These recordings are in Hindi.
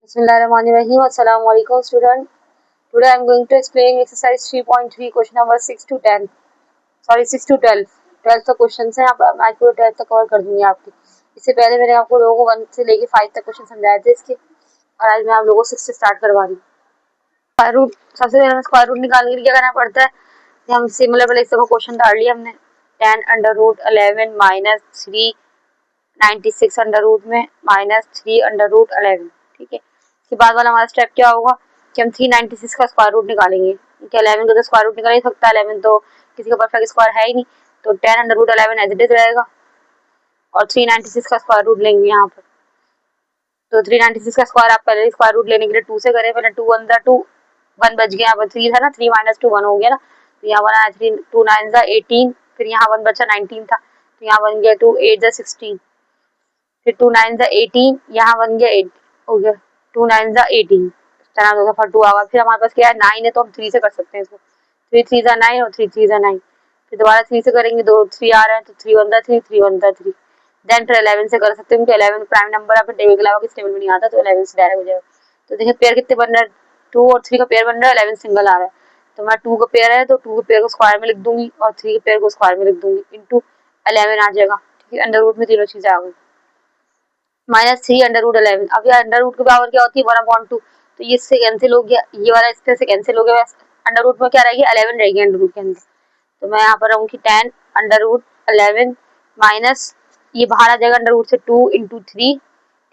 Bismillahirrahmanirrahim. Assalamu alaikum student. Today I am going to explain exercise 3.3 question number 6 to 10. Sorry 6 to 12. 12 का क्वेश्चन है। आप आज पूरे 12 तक कवर कर दूंगी आपकी। इससे पहले मैंने आपको लोगों को 1 से लेके 5 तक क्वेश्चन समझाए थे इसके, और आज मैं आप लोगों को 6 से स्टार्ट करवा रही हूँ। स्क्वायर रूट, सबसे पहले हमें स्क्वायर रूट निकालने के लिए क्या करना पड़ता है। हम सिमिलर वाले इसका क्वेश्चन डाल लिया हमने। 10 under root 11 minus 3 96 under root में माइनस 3 अंडर रूट 11। ठीक है, इसके बाद वाला हमारा स्टेप क्या होगा कि हम 396 का स्क्वायर रूट निकालेंगे, क्योंकि 11 का तो स्क्वायर रूट निकाल नहीं सकता, 11 तो किसी का परफेक्ट स्क्वायर है ही नहीं, तो 10 under root 11 as it is रहेगा और 396 का स्क्वायर रूट लेंगे यहाँ पर। तो 396 का स्क्वायर आप पहले स्क्वायर रूट लेने के लिए 2 से करें, पहले 2 वन 2 1 बच गया, यहाँ पर 3 था ना, 3 माइनस 2 1 हो गया ना, तो यहाँ बना 3 2 9 18, फिर यहाँ 1 बचा 19 था, तो यहाँ बन गया 2 8 16, फिर 2 9 18, यहाँ बन गया 8 हो गया, 2 9 18, चना दो दफा 2 आवा। फिर हमारे पास क्या है 9 है, तो हम 3 से कर सकते हैं इसको, 3 3 9 और 3 3 9। फिर दोबारा 3 से करेंगे, 2 3 आ रहा है, तो 3 1 3 3 1 3। देन फिर 11 से कर सकते हैं, क्योंकि 11 प्राइम नंबर है, टेबल के अलावा किस टेबल में नहीं आता, तो 11 से डायरेक्ट हो जाएगा। तो देखिए पेयर कितने बन रहे हैं, 2 और 3 का पेयर बन रहा है, 11 सिंगल आ रहा है, तो मैं 2 का पेयर है तो 2 के पेयर को स्क्वायर में लिख दूंगी और 3 के पेयर को स्क्वायर में लिख दूंगी, इंटू 11 आ जाएगा। ठीक है, अंडर रूट में तीनों चीजें आ गई। माइनस 3 अंडर रूट 11, अब ये अंडर रूट की पावर क्या होती है 1/2, तो ये इससे कैंसिल हो गया, ये वाला इससे से कैंसिल हो गया, अंडर रूट में क्या रहेगी 11 रहेगी अंडर रूट के अंदर। तो मैं यहाँ पर रहूंगी 10 अंडर रूट 11 माइनस, ये बाहर आ जाएगा अंडर रूट से 2 इंटू 3।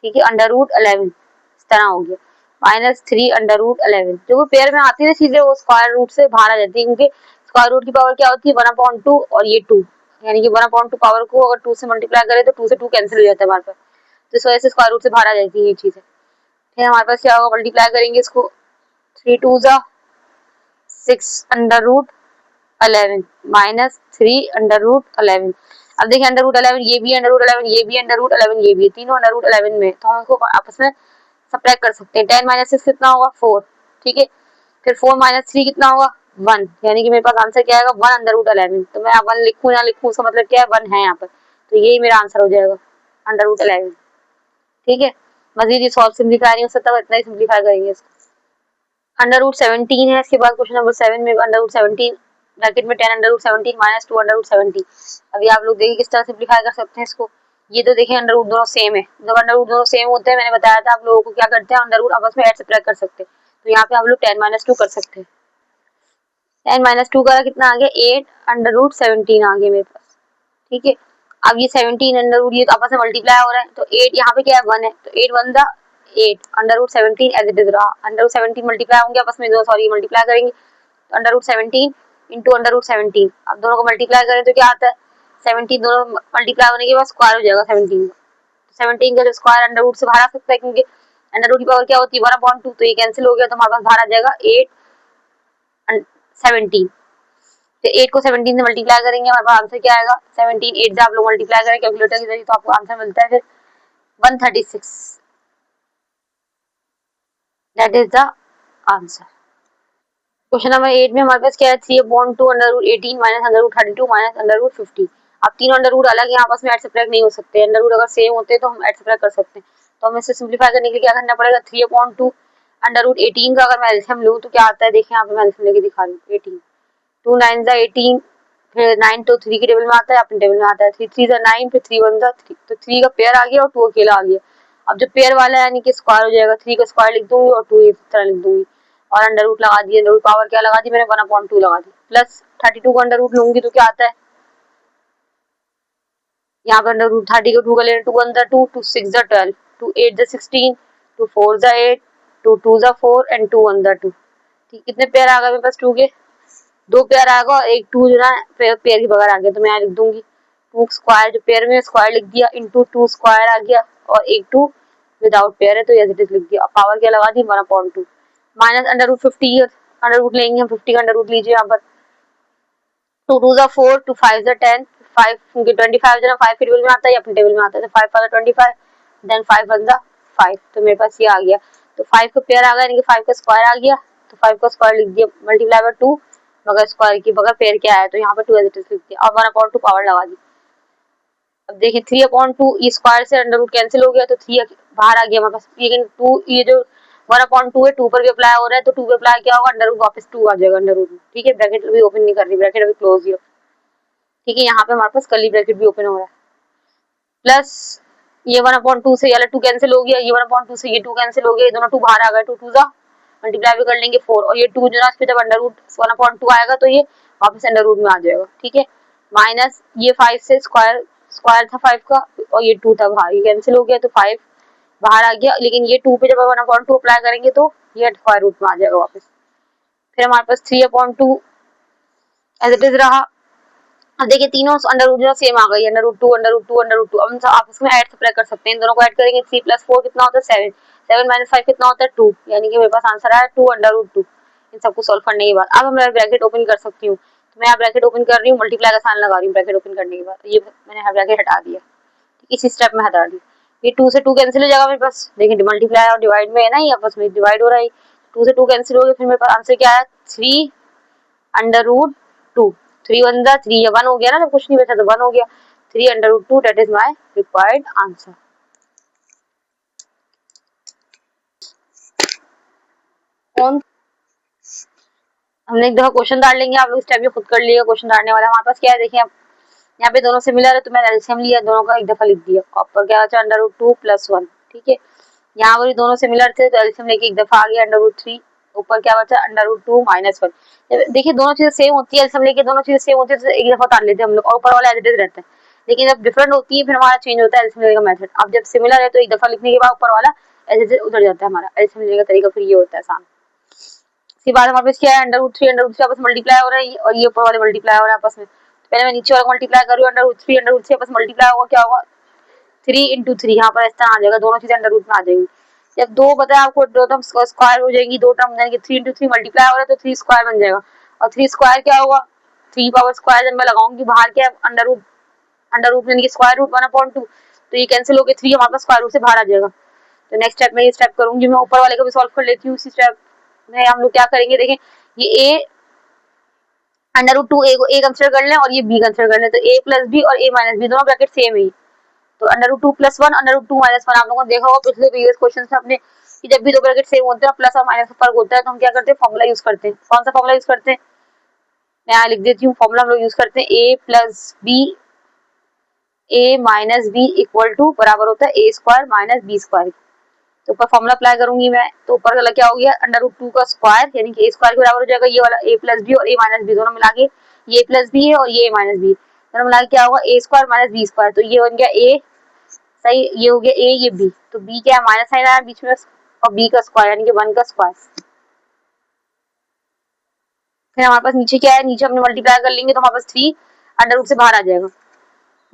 ठीक है, अंडर रूट 11 इस तरह हो गया, माइनस 3 अंडर रूट 11। जो पेयर में आती है चीजें वो स्क्वायर रूट से बाहर आ जाती है, क्योंकि स्क्वायर रूट की पावर क्या होती है 1/2 और ये 2, यानी कि 1/2 पावर को अगर 2 से मल्टीप्लाई करें तो 2 से 2 कैंसिल हो जाता है हमारे पास, तो इस वजह से स्क्वायर रूट से बाहर आ जाती है ये चीजें। फिर हमारे पास क्या होगा, मल्टीप्लाई करेंगे इसको, 3 2 6 under root 11 minus 3 under root 11। अब देखिए अंडर रूट 11 ये भी अंडर रूट 11, ये भी अंडर रूट 11, ये भी, तीनों अंडर रूट 11 में, तो हम इसको आपस में सब्ट्रैक्ट कर सकते हैं। 10 माइनस 6 कितना होगा 4। ठीक है, फिर 4 माइनस 3 कितना होगा 1, यानी कि मेरे पास आंसर क्या आएगा 1 अंडर रूट 11। तो मैं 1 लिखूं ना लिखूं उसका मतलब क्या है 1 है यहाँ पर, तो यही मेरा आंसर हो जाएगा अंडर रूट 11। ठीक है, मजीद ये सॉल्व सिंप्लीफाई नहीं हो सकता, बस इतना ही सिंप्लीफाई करेंगे इसको। अंडर रूट 17 है इसके बाद क्वेश्चन नंबर 7 में, अंडर रूट 17 ब्रैकेट में 10 under root 17 minus 2 under root 17। अभी आप लोग देखिए किस तरह सिंप्लीफाई कर सकते हैं इसको। ये तो देखिए अंडर रूट दोनों सेम है, जब अंडर रूट दोनों सेम होते हैं मैंने बताया था आप लोगों को क्या करते हैं, अंडर रूट आपस में ऐड सब्ट्रैक्ट कर सकते हैं, तो यहाँ पे हम लोग 10 माइनस 2 कर सकते हैं। 10 माइनस 2 का कितना आ गया 8 अंडर रूट 17 आ गया मेरे पास। ठीक है, अब ये 17 अंडर रूट ये तो आपस में मल्टीप्लाई हो रहा है, तो 8 यहाँ पे क्या है 1 है, तो 8 1 8 under root 17 as it is रहा। अंडर रूट 17 मल्टीप्लाई होंगे आपस में, दो सॉरी मल्टीप्लाई करेंगे, तो under root 17 into under root 17, अब दोनों को मल्टीप्लाई करें तो क्या आता है 17, दोनों मल्टीप्लाई होने के बाद स्क्वायर हो जाएगा 17 का। 17 का जो स्क्वायर अंडर रूट से बाहर आ सकता है, क्योंकि अंडर रूट की पावर क्या होती है 1/2, तो ये कैंसिल हो गया, तो हमारे पास बाहर आ जाएगा 8 17। तो 8 को 17 से मल्टीप्लाई करेंगे, हमारे पास आंसर क्या आएगा 17 8 से आप लोग मल्टीप्लाई करें कैलकुलेटर के जरिए, तो आपको आंसर मिलता है फिर 136। That is the answer. Question number 8 में हमारे पास क्या है 3/2 under root 18 minus under root 32 minus under root 50। अब तीनों अंडर रूट अलग है, आपस में ऐड सब्ट्रैक्ट नहीं हो सकते, अंडर रूट अगर सेम होते तो हम ऐड सब्ट्रैक्ट कर सकते हैं। तो हमें इसे सिंपलीफाई करने के लिए क्या करना पड़ेगा 3/2 अंडर रूट 18 का अगर मैं एलसीएम लूं तो क्या आता है, देखिए यहाँ पे मैं एलसीएम लेके दिखा रही हूँ। 18 2 9 18, फिर 9 तो 3 के टेबल में आता है, अपने टेबल में आता है, 3 3 9, फिर 3 1 3, तो 3 का पेयर आ गया और 2 अकेला आ गया। अब जो पेयर वाला है यानी कि स्क्वायर हो जाएगा, 3 का स्क्वायर लिख दूंगी और 2 इस तरह लिख दूंगी, और अंडर रूट लगा दिया, अंडर रूट पावर क्या लगा दी मैंने 1/2 लगा दी, प्लस 32 का अंडर रूट लूंगी तो क्या आता है, यहाँ पर अंडर रूट 30 को 2 का ले 2 1 2 2 6 12 2 8 16 2 4 8 2 2 4 एंड 2 1 2। ठीक, कितने पेयर आ गए मेरे पास 2 के, 2 पेयर आ गया, एक 2 जो ना पेयर के बगैर आ गया, तो मैं यहाँ लिख दूंगी 2 स्क्वायर, जो पेयर में स्क्वायर लिख दिया, इंटू 2 स्क्वायर आ गया, और एक 2 विदाउट पेयर है तो एज इट इज लिख दिया। पावर क्या लगा दी 1/2 minus under root 50, under root लेंगे हम 50 का अंडर रूट लीजिए यहाँ पर, 2 2 4 2 5 10, 5 25 जो ना 5 के टेबल में आता है या अपने टेबल में आता है, तो 5 5 25 देन 5 1 5, तो मेरे पास ये आ गया, तो 5 का पेयर आ गया, यानी कि 5 का स्क्वायर आ गया, तो 5 का स्क्वायर लिख दिया मल्टीप्लाई बाय 2, मगर स्क्वायर की बगैर पेयर क्या है, तो यहाँ पर 2 एज इट इज लिख दिया, और 1/2 पावर लगा दी। अब देखिए 3/2 ये स्क्वायर से अंडर रूट कैंसिल हो गया, तो 3 बाहर आ गया हमारे पास, लेकिन टू ये जो 1/2 है 2 पर भी अप्लाई हो रहा है, तो 2 पे अप्लाई क्या होगा, अंडर रूट वापस 2 आ जाएगा अंडर रूट में, ठीक है। ब्रैकेट भी ओपन नहीं कर रही, ब्रैकेट अभी क्लोज ही है, ठीक है। यहाँ पे हमारे पास कर्ली ब्रैकेट भी ओपन हो रहा है, प्लस ये 1/2 से ये वाला 2 कैंसिल हो गया, ये 1/2 से ये 2 कैंसिल हो गया, ये दोनों 2 बाहर आ गए, 2 2 जा मल्टीप्लाई भी कर लेंगे 4, और ये 2 जो ना इस पे जब अंडर रूट 1/2 आएगा तो ये वापस अंडर रूट में आ जाएगा, ठीक है। माइनस ये 5 से स्क्वायर स्क्वायर था 5 का, और ये 2 था बाहर, ये कैंसिल हो गया तो 5 बाहर आ गया, लेकिन ये 2 पे जब 1/2 अप्लाई करेंगे तो ये स्क्वायर रूट में आ जाएगा वापस। फिर हमारे पास 3/2 एज इट इज रहा। अब देखिए तीनों अंडर रूट जो सेम आ गई, under root 2 under root 2 under root 2। अब हम आपस में ऐड सब्ट्रैक्ट कर सकते हैं, इन दोनों को ऐड करेंगे 3 + 4 कितना होता है 7, 7 - 5 कितना होता है 2, यानी कि मेरे पास आंसर आया 2 अंडर रूट 2। इन सबको सॉल्व करने के बाद अब मैं ब्रैकेट ओपन कर सकती हूँ, तो मैं यहाँ ब्रैकेट ओपन कर रही हूँ, मल्टीप्लाई का साइन लगा रही हूँ ब्रैकेट ओपन करने के बाद, ये मैंने यहाँ ब्रैकेट हटा दिया, इसी स्टेप में हटा दी। ये 2 से 2 कैंसिल हो जाएगा मेरे पास, देखिए मल्टीप्लाई और डिवाइड में है ना, ये आपस में डिवाइड हो रहा है, 2 से 2 कैंसिल हो गया, फिर मेरे पास आंसर क्या आया 3 अंडर रूट 2। 3 1 जा 3, या 1 हो गया ना, जब कुछ नहीं बचा तो 1 हो गया, 3 under root 2, that is my required answer. कौन हमने एक दफा क्वेश्चन डाल लेंगे, आप लोग इस टाइप भी खुद कर लिएगा, क्वेश्चन डालने वाला हमारे पास क्या है, देखिए यहाँ पे दोनों सिमिलर है तो मैंने एलसीएम लिया, दोनों का एक दफा लिख दिया, ऊपर क्या बचा अंडर रूट 2 + 1, ठीक है। यहाँ पर दोनों सिमिलर थे तो एलसीएम लेके एक दफा आ गया अंडर रूट 3, ऊपर क्या बचा अंडर रूट 2 - 1। देखिए दोनों चीजें सेम होती है, एलसीएम लेके दोनों चीजें सेम होती है तो एक दफा उतार लेते हैं हम लोग, और ऊपर वाला एज इट इज रहता है, लेकिन जब डिफरेंट होती है फिर हमारा चेंज होता है एलसीएम लेने का मेथड। अब जब सिमिलर है तो एक दफा लिखने के बाद ऊपर वाला एज इट इज उतर जाता है हमारा, एलसीएम लेने का तरीका फिर ये होता है आसान। इसके बाद हमारे पास क्या है अंडर रूट 3 अंडर रूट 3 आपस मल्टीप्लाई हो रहा है, और ये ऊपर वाले मल्टीप्लाई हो रहा है आपस में, पहले मैं नीचे वाला मल्टीप्लाई कर रही हूँ, अंडर रूट 3 आपस मल्टीप्लाई होगा, क्या होगा 3 × 3, यहाँ पर इस तरह आ जाएगा, दोनों चीजें अंडर रूट में आ जाएंगी। जब दो बताया आपको, दो टर्म स्क्वायर हो जाएंगी, दो टर्म यानी कि 3 × 3 मल्टीप्लाई हो रहा है तो 3 स्क्वायर बन जाएगा, और 3 स्क्वायर क्या होगा 3 पावर स्क्वायर, जब मैं लगाऊंगी बाहर क्या अंडर रूट यानी कि स्क्वायर रूट 1/2, तो ये कैंसिल होकर 3 हमारे पास स्क्वायर रूट से बाहर आ जाएगा। तो नेक्स्ट स्टेप में ये स्टेप करूंगी, मैं ऊपर वाले को भी सॉल्व कर लेती हूँ। इसी स्टेप में हम लोग क्या करेंगे, देखें ये A under root 2 A consider कर लें और ये बी कंसिडर कर लें, तो a + b और a - b दोनों ब्रैकेट सेम है, तो अंडर रूट 2 + 1 अंडर रूट 2 - 1। आप लोगों ने देखा होगा पिछले प्रीवियस क्वेश्चन से अपने कि जब भी दो ब्रैकेट सेम होते हैं प्लस और माइनस का फर्क होता है तो हम क्या करते हैं फॉर्मूला यूज करते हैं। कौन सा फॉर्मूला यूज करते हैं, मैं यहाँ लिख देती हूँ, फॉर्मूला हम लोग यूज करते हैं a + b a - b = बराबर होता है a² - b²। तो ऊपर फॉर्मूला अप्लाई करूंगी मैं, तो ऊपर वाला क्या हो गया अंडर रूट 2 का स्क्वायर यानी कि a² के बराबर हो जाएगा, ये वाला a + b और a - b दोनों मिला के, ये a + b है और ये a - b दोनों मिला के क्या होगा a² - b², तो ये बन गया a, सही, ये हो गया a, ये b, तो b क्या है माइनस साइन आया बीच में, और b का स्क्वायर यानी कि 1 का स्क्वायर। फिर हमारे पास नीचे क्या है, नीचे हमने मल्टीप्लाई कर लेंगे तो हमारे पास 3 अंडर रूट से बाहर आ जाएगा।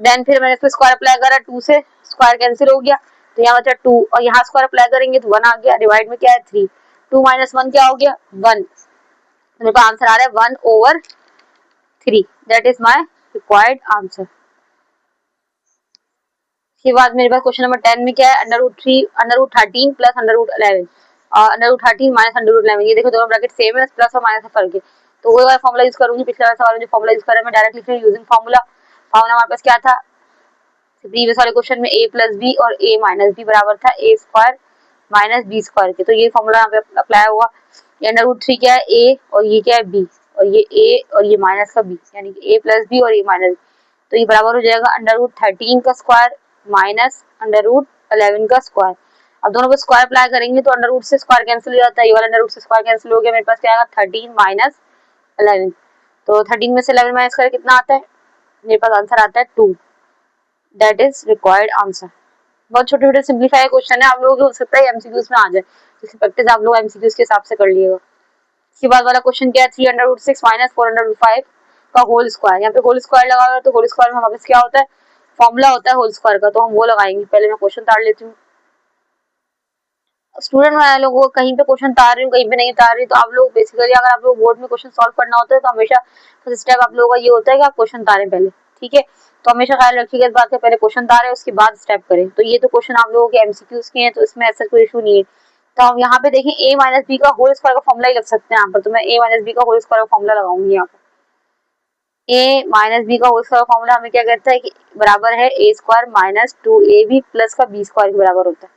देन फिर मैंने इसमें स्क्वायर अप्लाई करा, 2 से स्क्वायर कैंसिल हो गया, तो यहाँ बचा 2, और यहाँ स्क्वायर अप्लाई करेंगे तो 1 आ गया, डिवाइड में क्या है 3, 2 - 1 क्या हो गया 1, तो मेरे पास आंसर आ रहा है 1/3, that is my required answer. इसके बाद मेरे पास क्वेश्चन नंबर 10 में क्या है अंडर रूट 13 + अंडर रूट 11 और अंडर रूट 13 - अंडर रूट 11, ये देखो दोनों ब्रैकेट सेम है, प्लस और माइनस का फर्क है, तो वही वाला फॉर्मूला यूज करूंगी, पिछले वाले सवाल में जो फॉर्मूला यूज करा मैं डायरेक्ट लिख रही हूँ यूजिंग फॉर्मूला। फॉर्मूला हमारे पास क्या था प्रीवियस वाले क्वेश्चन में a + b और a - b बराबर था a² - b² के, तो ये फॉर्मूला यहाँ पे अप्लाई हुआ। ये अंडर रूट 3 क्या है a और ये क्या है b, और ये a और ये माइनस का b यानी कि a + b और a - b, तो ये बराबर हो जाएगा अंडर रूट 13 का स्क्वायर माइनस अंडर रूट 11 का स्क्वायर। अब दोनों को स्क्वायर अप्लाई करेंगे तो अंडर रूट से स्क्वायर कैंसिल हो जाता है, ये वाला अंडर रूट से स्क्वायर कैंसिल हो गया, मेरे पास क्या आएगा 13 - 11, तो 13 में से 11 माइनस करें कितना आता है, मेरे पास आंसर आता है 2, दैट इज रिक्वायर्ड आंसर। बहुत छोटे छोटे सिंप्लीफाई क्वेश्चन है, आप लोगों को हो सकता है एमसीक्यूज में आ जाए, इसकी प्रैक्टिस आप लोग एमसीक्यूज के हिसाब से कर लिएगा। इसके बाद वाला क्वेश्चन क्या है 3/6 - 4/5 का होल स्क्वायर, यहाँ पे होल स्क्वायर लगा हुआ है, तो होल स्क्वायर में हमारे पास क्या होता है फॉर्मूला होता है होल स्क्वायर का, तो हम वो लगाएंगे। पहले मैं क्वेश्चन उतार लेती हूँ, स्टूडेंट वाले लोगों को कहीं पे क्वेश्चन उतार रही हूँ कहीं पे नहीं उतार रही, तो आप लोग बेसिकली अगर आप लोग बोर्ड में क्वेश्चन सॉल्व करना होता है तो हमेशा फर्स्ट स्टेप आप लोगों का ये होता है कि आप क्वेश्चन उतारें पहले, ठीक है। तो हमेशा ख्याल रखिएगा इस बात का, पहले क्वेश्चन उतारें उसके बाद स्टेप करें। तो ये तो क्वेश्चन आप लोगों के एमसीक्यूज के हैं तो इसमें ऐसा कोई इशू नहीं है। तो हम यहाँ पे देखें a - b का होल स्क्वायर का फॉर्मूला ही लग सकते हैं यहाँ पर, तो मैं a - b का होल स्क्वायर का फॉर्मूला लगाऊंगी यहाँ पर। a - b का होल स्क्वायर फॉर्मूला हमें क्या कहता है कि बराबर है a² - 2ab प्लस का b² के बराबर होता है।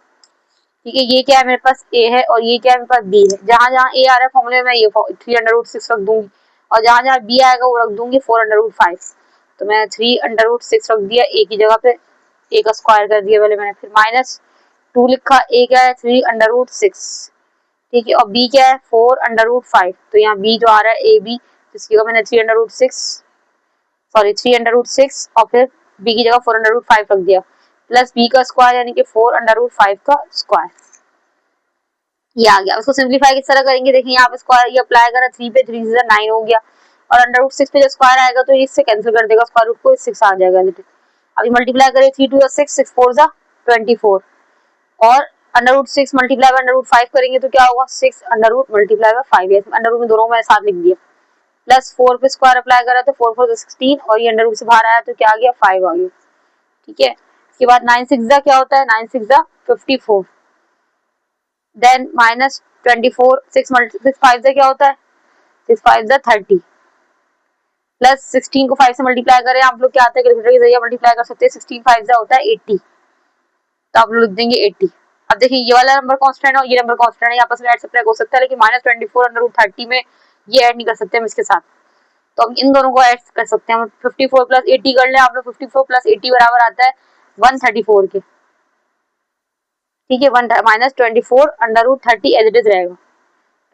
ठीक है, ये क्या है मेरे पास a है और ये क्या है मेरे पास b है। जहां जहां a आ रहा है फॉर्मूले में ये 3√6 रख दूंगी और जहां जहां b आएगा वो रख दूंगी 4√5। तो मैं 3√6 रख दिया a की जगह पे, a का स्क्वायर कर दिया पहले मैंने, फिर -2 लिखा, a क्या है 3√6, ठीक है, और b क्या है 4√5। तो यहाँ b जो आ रहा है ab, जिसकी जगह मैंने 3√6 और फिर b की जगह 4√5 रख दिया, प्लस b का स्क्वायर यानी कि 4√5 का स्क्वायर, ये आ गया। उसको सिंप्लीफाई किस तरह करेंगे, देखिए यहाँ पे स्क्वायर ये अप्लाई करा, 3 पे 3 से 9 हो गया और √6 पे जब स्क्वायर आएगा तो इससे कैंसिल कर देगा स्क्वायर रूट को, 6 आ जाएगा। अभी मल्टीप्लाई करें 3 2 6 6 4 24 और √6 मल्टीप्लाई बाय √5 करेंगे तो क्या होगा 6 under root multiply by 5, under root में दोनों में साथ लिख दिया, प्लस 4 पे स्क्वायर अप्लाई करा तो 4 4 16 और ये अंडर रूट से बाहर आया तो क्या आ गया 5 आ गया, ठीक है। इसके बाद 9 6 क्या होता है, 9 6 54, देन -24 6 5 क्या होता है 6 5 30, प्लस 16 को 5 से मल्टीप्लाई करें आप लोग क्या आता है कैलकुलेटर के जरिए मल्टीप्लाई कर सकते हैं, 16 5 होता है 80, तो आप लोग लिख देंगे 80। अब देखिए ये वाला नंबर कांस्टेंट है और ये नंबर कांस्टेंट है, आपस में ऐड सब्ट्रैक्ट हो सकता है, लेकिन -24 अंडर रूट 30 में ये ऐड नहीं कर सकते हम इसके साथ, तो हम इन दोनों को ऐड कर सकते हैं। 54 प्लस 80 कर ले आप लोग, 54 प्लस 80 बराबर आता है 134 के, ठीक है, -24 under root 30 as it is रहेगा,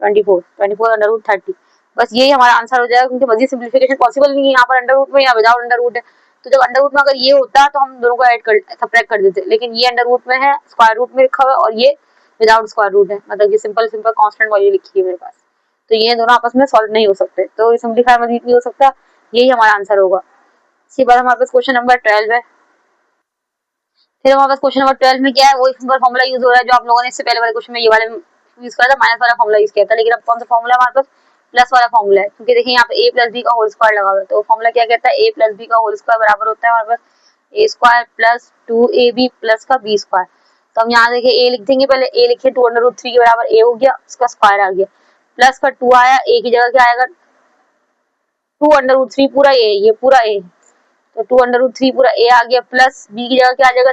24 अंडर रूट 30, बस यही हमारा आंसर हो जाएगा, क्योंकि मजीद सिंप्लीफिकेशन पॉसिबल नहीं है यहाँ पर अंडर रूट में या विदाउट अंडर रूट है। तो जब अंडर रूट में अगर ये होता तो हम दोनों को ऐड कर सब्ट्रैक्ट कर देते, लेकिन ये अंडर रूट में है, स्क्वायर रूट में लिखा हुआ है और ये विदाउट स्क्वायर रूट है, मतलब ये सिंपल कांस्टेंट वैल्यू लिखी है मेरे पास, तो ये दोनों आपस में सॉल्व नहीं हो सकते, तो सिंप्लीफाई मजीद नहीं हो सकता, यही हमारा आंसर होगा। इसके बाद हमारे पास क्वेश्चन नंबर 12 है। फिर हमारे पास क्वेश्चन नंबर 12 में क्या है, वही सिंपल फॉर्मूला यूज हो रहा है जो आप लोगों ने इससे पहले वाले क्वेश्चन में ये वाले यूज करा था, माइनस वाला फॉर्मूला यूज किया था, लेकिन अब कौन सा फॉर्मूला हमारे पास प्लस वाला फॉर्मूला है, क्योंकि देखिए यहाँ पे a प्लस बी का होल स्क्वायर लगा हुआ है, तो फॉर्मूला क्या कहता है a प्लस बी का होल स्क्वायर बराबर होता है हमारे पास a square plus 2ab plus का b स्क्वायर। तो हम यहाँ देखिए a लिख देंगे, पहले a लिखे 2√3 के बराबर a हो गया, उसका स्क्वायर आ गया, प्लस का 2 आया, a की जगह क्या आएगा 2√3 पूरा a, ये पूरा a, तो 2√3 पूरा a आ गया, प्लस b की जगह क्या आ जाएगा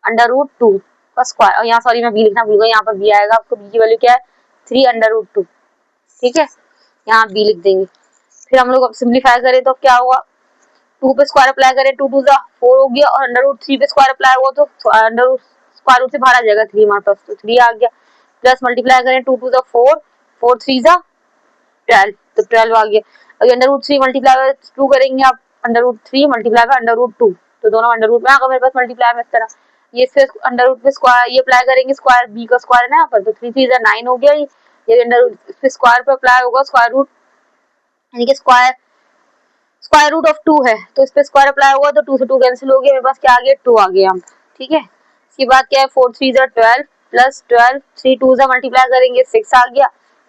3√2 का स्क्वायर, और यहाँ सॉरी मैं b लिखना भूल गई, यहाँ पर b आएगा, आपको b की वैल्यू क्या है 3√2, ठीक है, यहाँ b लिख देंगे। फिर हम लोग अब सिंप्लीफाई करें तो क्या होगा, 2 पे स्क्वायर अप्लाई करें 2 2 4 हो गया, और √3 पे स्क्वायर अप्लाई हुआ तो अंडर रूट स्क्वायर रूट से बाहर आ जाएगा 3 हमारे पास, तो 3 आ गया, प्लस मल्टीप्लाई करें 2 2 4 4 3 12, तो 12 आ गया। अभी अंडर रूट 3 मल्टीप्लाई 2 करेंगे आप, under root 3 multiply by under root 2, तो दोनों अंडर रूट में आ गए मेरे पास मल्टीप्लाई में इस तरह, ये फिर अंडर रूट पे स्क्वायर ये अप्लाई करेंगे, स्क्वायर b का स्क्वायर है ना यहाँ पर, तो 3 3 9 हो गया, ये अंडर रूट पे स्क्वायर पे अप्लाई होगा, स्क्वायर रूट यानी कि स्क्वायर रूट ऑफ 2 है, तो इस पे स्क्वायर अप्लाई होगा तो 2 से 2 कैंसिल हो गया, मेरे पास क्या आ गया 2 आ गया, ठीक है। इसके बाद क्या है 4 3 12 प्लस 12 3 2 मल्टीप्लाई करेंगे 6 आ गया,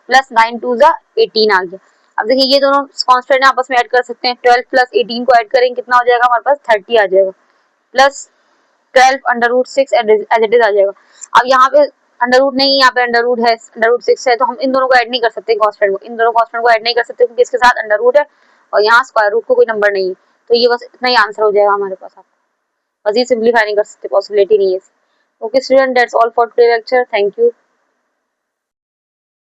प्लस 9 2 18 आ गया। अब देखिए ये दोनों कांस्टेंट आपस में ऐड कर सकते हैं, 12 प्लस 18 को ऐड करेंगे कितना हो जाएगा हमारे पास 30 आ जाएगा, plus 12 under root 6 as it is आ जाएगा। अब यहाँ पे अंडर रूट नहीं, यहाँ पे अंडर रूट 6 है, तो हम इन दोनों को ऐड नहीं कर सकते कांस्टेंट को, इन दोनों कांस्टेंट को ऐड नहीं कर सकते क्योंकि इसके साथ अंडर रूट है और यहाँ स्क्वायर रूट को कोई नंबर नहीं है, तो ये बस इतना ही आंसर हो जाएगा हमारे पास। आप बस ये सिंप्लीफाई नहीं कर सकते, पॉसिबिलिटी नहीं है। Okay student, that's all for today lecture, thank you.